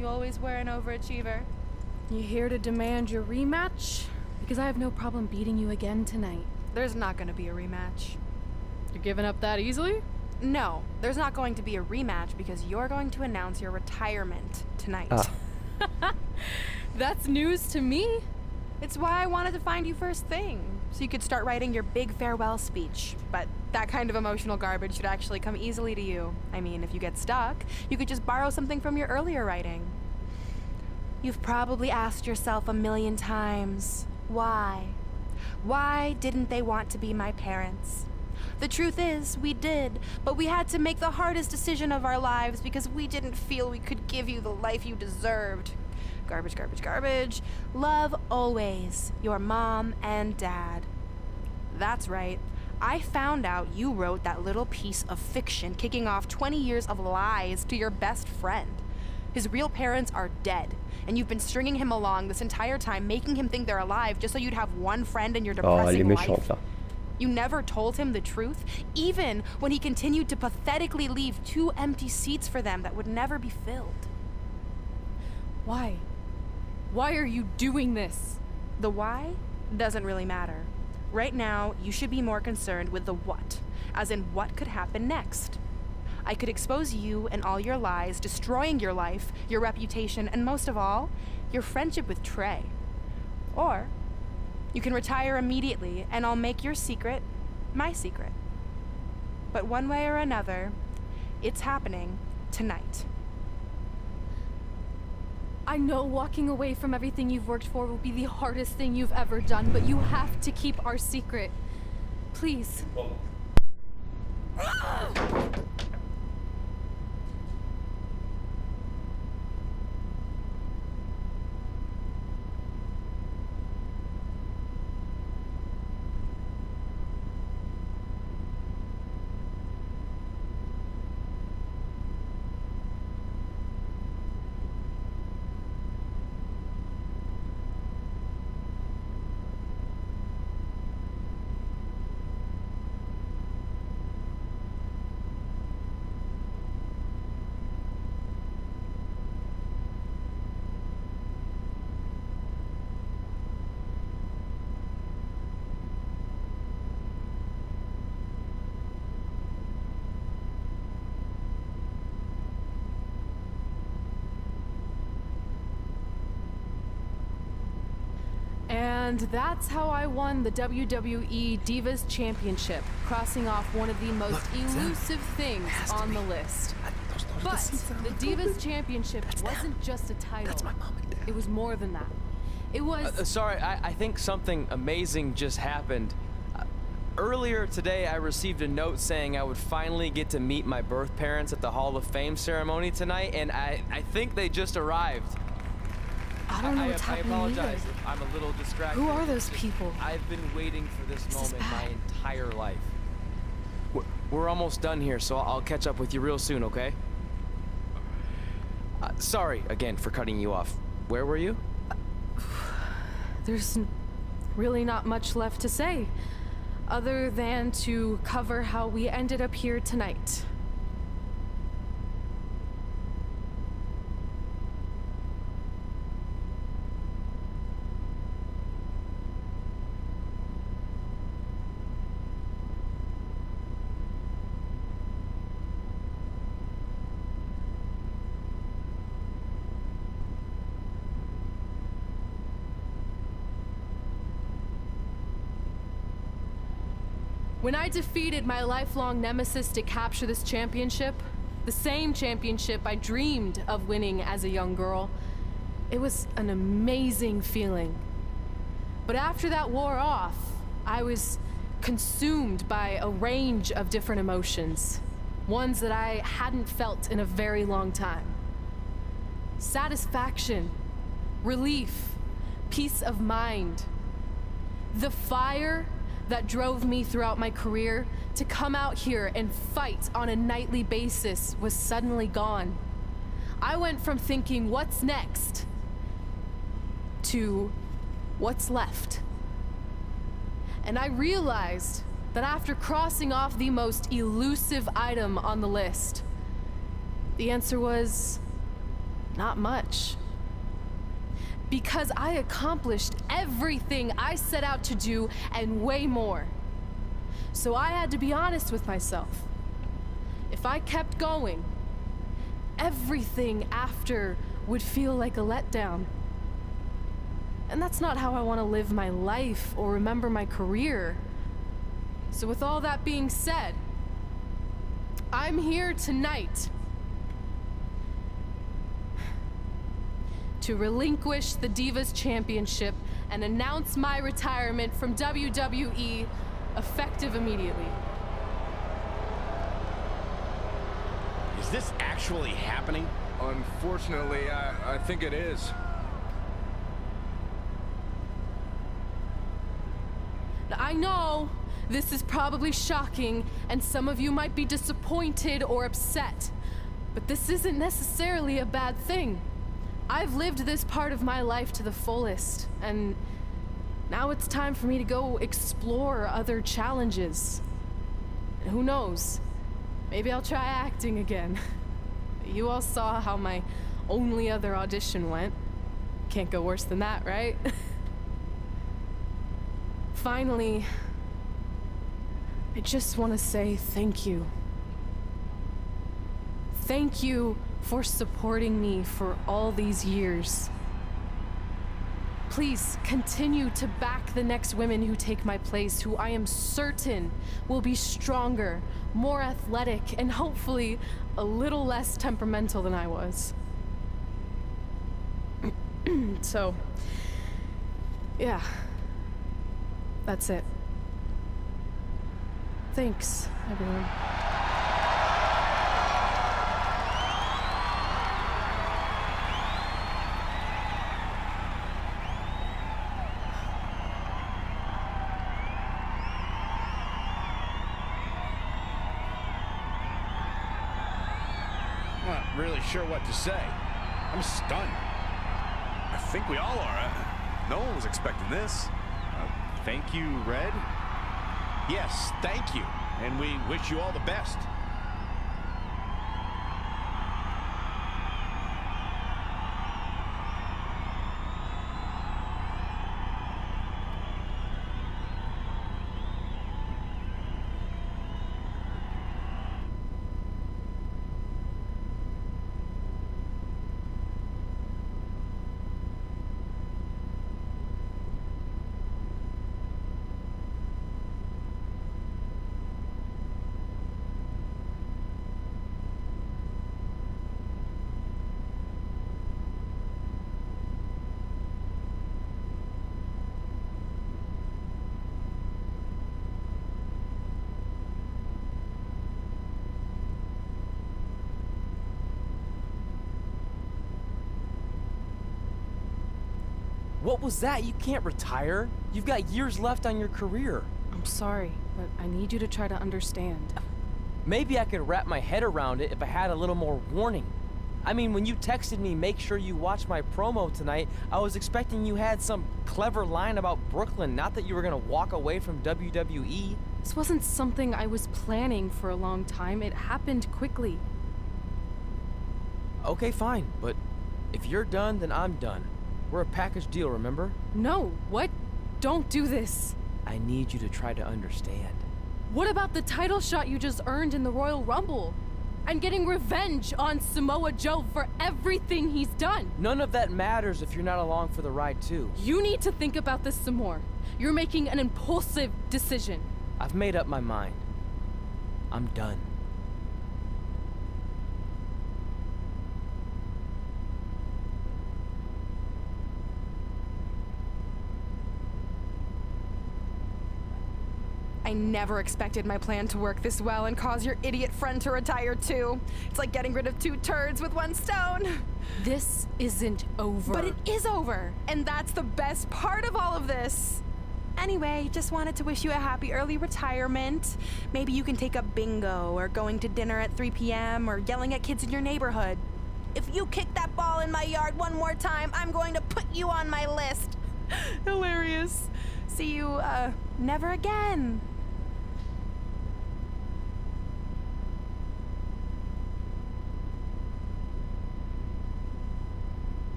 You always were an overachiever. You here to demand your rematch? Because I have no problem beating you again tonight. There's not going to be a rematch. You're giving up that easily? No, there's not going to be a rematch because you're going to announce your retirement tonight. That's news to me. It's why I wanted to find you first thing, so you could start writing your big farewell speech. But that kind of emotional garbage should actually come easily to you. I mean, if you get stuck, you could just borrow something from your earlier writing. You've probably asked yourself a million times, why? Why didn't they want to be my parents? The truth is, we did, but we had to make the hardest decision of our lives because we didn't feel we could give you the life you deserved. Garbage, garbage, garbage. Love always, your mom and dad. That's right. I found out you wrote that little piece of fiction kicking off 20 years of lies to your best friend. His real parents are dead, and you've been stringing him along this entire time, making him think they're alive just so you'd have one friend in your depressing life. You never told him the truth, even when he continued to pathetically leave 2 empty seats for them that would never be filled. Why? Why are you doing this? The why doesn't really matter. Right now, you should be more concerned with the what, as in what could happen next. I could expose you and all your lies, destroying your life, your reputation, and most of all, your friendship with Trey. Or you can retire immediately, and I'll make your secret my secret. But one way or another, it's happening tonight. I know walking away from everything you've worked for will be the hardest thing you've ever done, but you have to keep our secret. Please. And that's how I won the WWE Divas Championship, crossing off one of the most elusive things on the list. But the Divas Championship wasn't just a title. That's my mom and dad. It was more than that. It was... Sorry, I think something amazing just happened. Earlier today, I received a note saying I would finally get to meet my birth parents at the Hall of Fame ceremony tonight, and I think they just arrived. I don't know what's happening I apologize either. if I'm a little distracted. Who are those people? I've been waiting for this moment my bad. entire life. We're almost done here, so I'll catch up with you real soon, okay? Sorry again for cutting you off. Where were you? There's really not much left to say, other than to cover how we ended up here tonight. When I defeated my lifelong nemesis to capture this championship, the same championship I dreamed of winning as a young girl, it was an amazing feeling. But after that wore off, I was consumed by a range of different emotions, ones that I hadn't felt in a very long time. Satisfaction, relief, peace of mind. The fire that drove me throughout my career to come out here and fight on a nightly basis was suddenly gone. I went from thinking, what's next, to what's left. And I realized that after crossing off the most elusive item on the list, the answer was Not much. Because I accomplished everything I set out to do and way more. So I had to be honest with myself. If I kept going, everything after would feel like a letdown. And that's not how I want to live my life or remember my career. So with all that being said, I'm here tonight to relinquish the Divas Championship and announce my retirement from WWE effective immediately. Is this actually happening? Unfortunately, I think it is. I know this is probably shocking, and some of you might be disappointed or upset, but this isn't necessarily a bad thing. I've lived this part of my life to the fullest, and now it's time for me to go explore other challenges. And who knows? Maybe I'll try acting again. You all saw how my only other audition went. Can't go worse than that, right? Finally, I just want to say thank you. Thank you for supporting me for all these years. Please continue to back the next women who take my place, who I am certain will be stronger, more athletic, and hopefully a little less temperamental than I was. So, yeah, that's it. Thanks, everyone. Not really sure what to say. I'm stunned. I think we all are. No one was expecting this. Thank you, Red. Yes, thank you. And we wish you all the best. What was that? You can't retire. You've got years left on your career. I'm sorry, but I need you to try to understand. Maybe I could wrap my head around it if I had a little more warning. I mean, when you texted me, make sure you watch my promo tonight, I was expecting you had some clever line about Brooklyn, not that you were gonna walk away from WWE. This wasn't something I was planning for a long time. It happened quickly. Okay, fine, but if you're done, then I'm done. We're a package deal, remember? No, what? Don't do this. I need you to try to understand. What about the title shot you just earned in the Royal Rumble? And getting revenge on Samoa Joe for everything he's done? None of that matters if you're not along for the ride, too. You need to think about this some more. You're making an impulsive decision. I've made up my mind. I'm done. I never expected my plan to work this well and cause your idiot friend to retire too. It's like getting rid of 2 turds with 1 stone. This isn't over. But it is over, and that's the best part of all of this. Anyway, just wanted to wish you a happy early retirement. Maybe you can take up bingo, or going to dinner at 3 p.m., or yelling at kids in your neighborhood. If you kick that ball in my yard one more time, I'm going to put you on my list. Hilarious. See you, never again.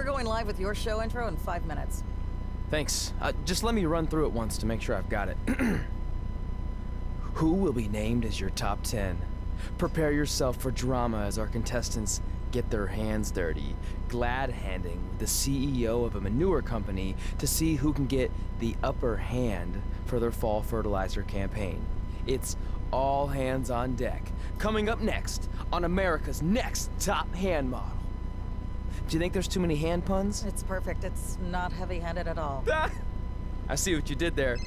going live with your show intro in 5 minutes. Thanks. Just let me run through it once to make sure I've got it. Who will be named as your top 10? Prepare yourself for drama as our contestants get their hands dirty, glad-handing with the CEO of a manure company to see who can get the upper hand for their fall fertilizer campaign. It's all hands on deck. Coming up next on America's Next Top Hand Model. Do you think there's too many hand puns? It's perfect. It's not heavy-handed at all. I see what you did there.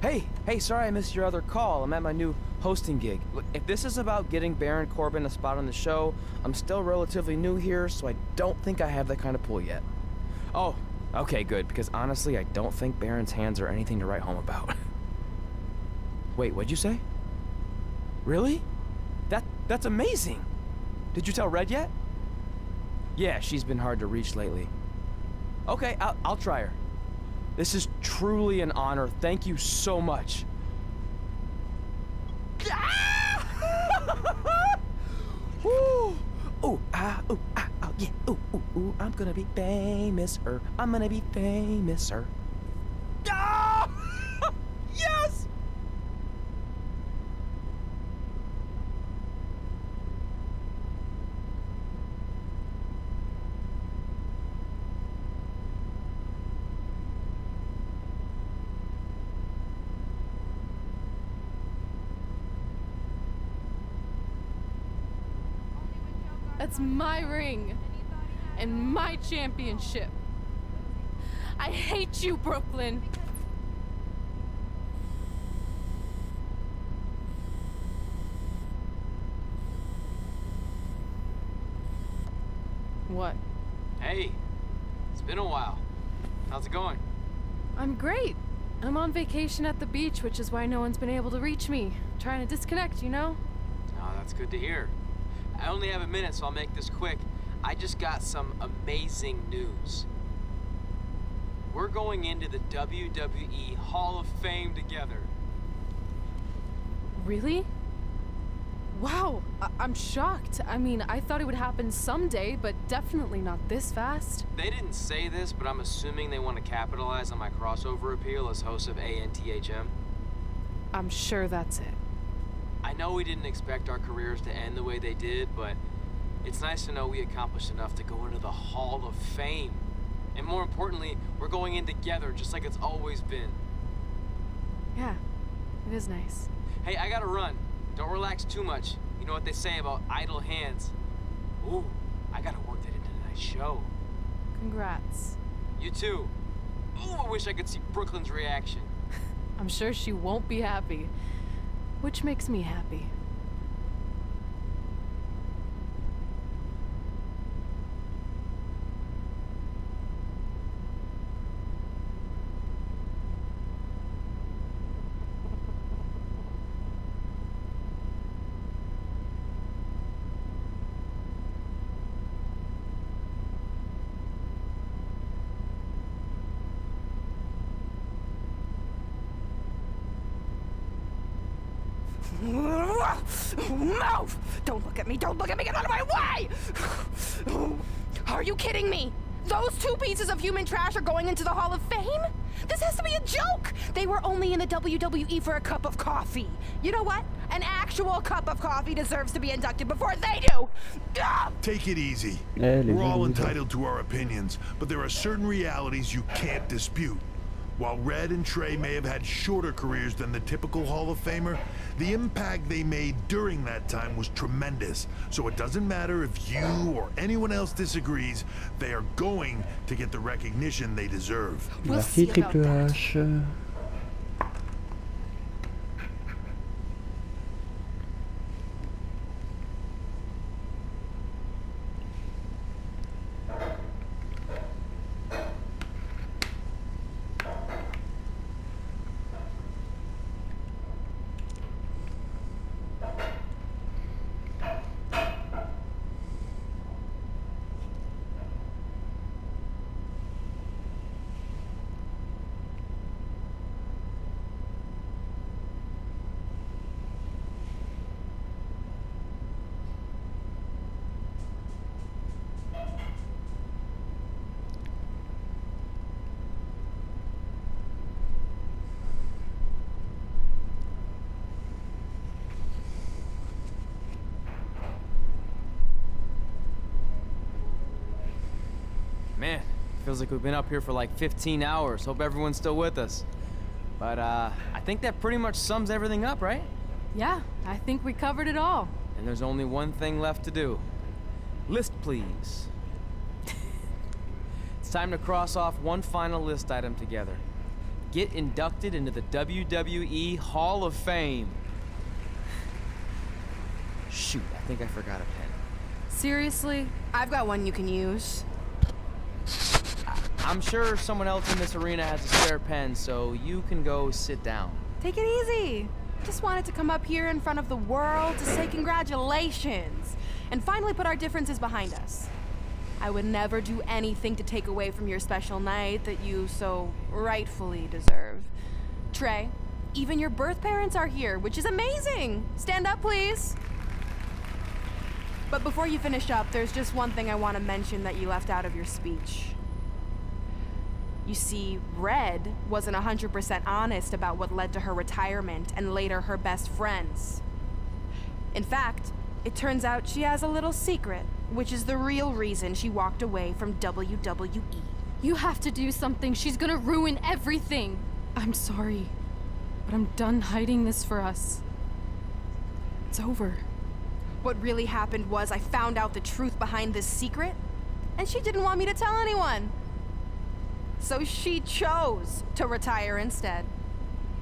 Hey, sorry I missed your other call. I'm at my new hosting gig. Look, if this is about getting Baron Corbin a spot on the show, I'm still relatively new here, so I don't think I have that kind of pull yet. Oh, okay, good, because honestly, I don't think Baron's hands are anything to write home about. Wait, what'd you say? Really? That's amazing! Did you tell Red yet? Yeah, she's been hard to reach lately. Okay, I'll try her. This is truly an honor. Thank you so much. Woo! Ooh, yeah. Ooh, I'm gonna be famous, I'm gonna be famous, Ah! Yes! That's my ring and my championship. I hate you, Brooklyn. What? Hey, it's been a while. How's it going? I'm great. I'm on vacation at the beach, which is why no one's been able to reach me. Trying to disconnect, you know? Oh, that's good to hear. I only have a minute, so I'll make this quick. I just got some amazing news. We're going into the WWE Hall of Fame together. Really? Wow, I'm shocked. I mean, I thought it would happen someday, but definitely not this fast. They didn't say this, but I'm assuming they want to capitalize on my crossover appeal as host of ANTHM. I'm sure that's it. I know we didn't expect our careers to end the way they did, but it's nice to know we accomplished enough to go into the Hall of Fame. And more importantly, we're going in together, just like it's always been. Yeah, it is nice. Hey, I gotta run. Don't relax too much. You know what they say about idle hands. Ooh, I gotta work that into tonight's show. Congrats. You too. Ooh, I wish I could see Brooklyn's reaction. I'm sure she won't be happy. Which makes me happy. Move! Don't look at me! Don't look at me! Get out of my way! Are you kidding me? Those two pieces of human trash are going into the Hall of Fame? This has to be a joke! They were only in the WWE for a cup of coffee. You know what? An actual cup of coffee deserves to be inducted before they do! Take it easy. Les We're all ennemis. entitled to our opinions, but there are certain realities you can't dispute. While Red and Trey may have had shorter careers than the typical Hall of Famer, the impact they made during that time was tremendous. So it doesn't matter if you or anyone else disagrees, they are going to get the recognition they deserve. We'll see Merci about Triple that. H. Feels like we've been up here for like 15 hours. Hope everyone's still with us. But I think that pretty much sums everything up, right? Yeah, I think we covered it all. And there's only one thing left to do. List, please. It's time to cross off one final list item together. Get inducted into the WWE Hall of Fame. Shoot, I think I forgot a pen. Seriously? I've got one you can use. I'm sure someone else in this arena has a spare pen, so you can go sit down. Take it easy. Just wanted to come up here in front of the world to say congratulations and finally put our differences behind us. I would never do anything to take away from your special night that you so rightfully deserve. Trey, even your birth parents are here, which is amazing. Stand up, please. But before you finish up, there's just one thing I want to mention that you left out of your speech. You see, Red wasn't 100% honest about what led to her retirement and later her best friends. In fact, it turns out she has a little secret, which is the real reason she walked away from WWE. You have to do something. She's gonna ruin everything. I'm sorry, but I'm done hiding this for us. It's over. What really happened was I found out the truth behind this secret, and she didn't want me to tell anyone. So she chose to retire instead.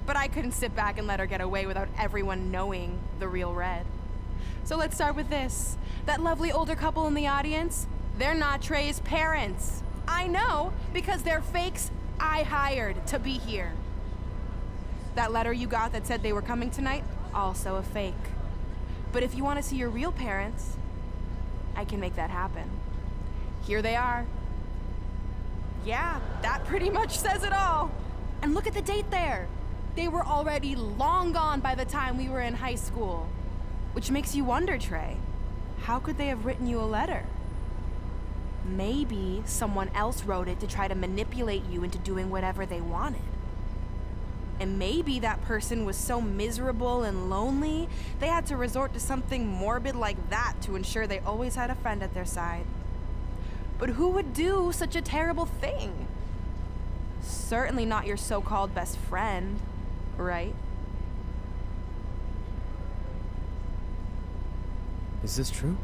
But I couldn't sit back and let her get away without everyone knowing the real Red. So let's start with this. That lovely older couple in the audience, they're not Trey's parents. I know, because they're fakes I hired to be here. That letter you got that said they were coming tonight, also a fake. But if you want to see your real parents, I can make that happen. Here they are. Yeah, that pretty much says it all. And look at the date there. They were already long gone by the time we were in high school. Which makes you wonder, Trey, how could they have written you a letter? Maybe someone else wrote it to try to manipulate you into doing whatever they wanted. And maybe that person was so miserable and lonely, they had to resort to something morbid like that to ensure they always had a friend at their side. But who would do such a terrible thing? Certainly not your so-called best friend, right? Is this true?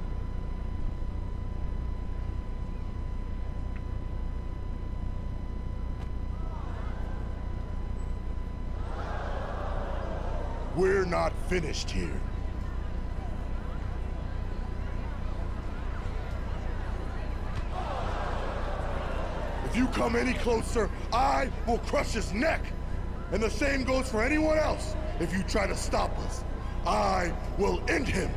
We're not finished here. If you come any closer, I will crush his neck. And the same goes for anyone else. If you try to stop us, I will end him.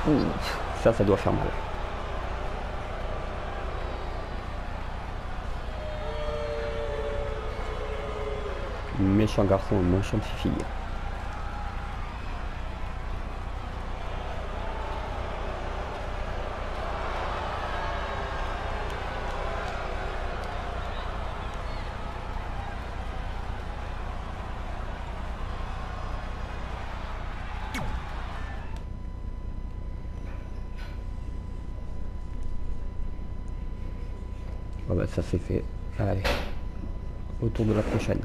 Ouh, ça doit faire mal. Méchant garçon, méchante fille. Bon bah ça c'est fait. Allez, au tour de la prochaine.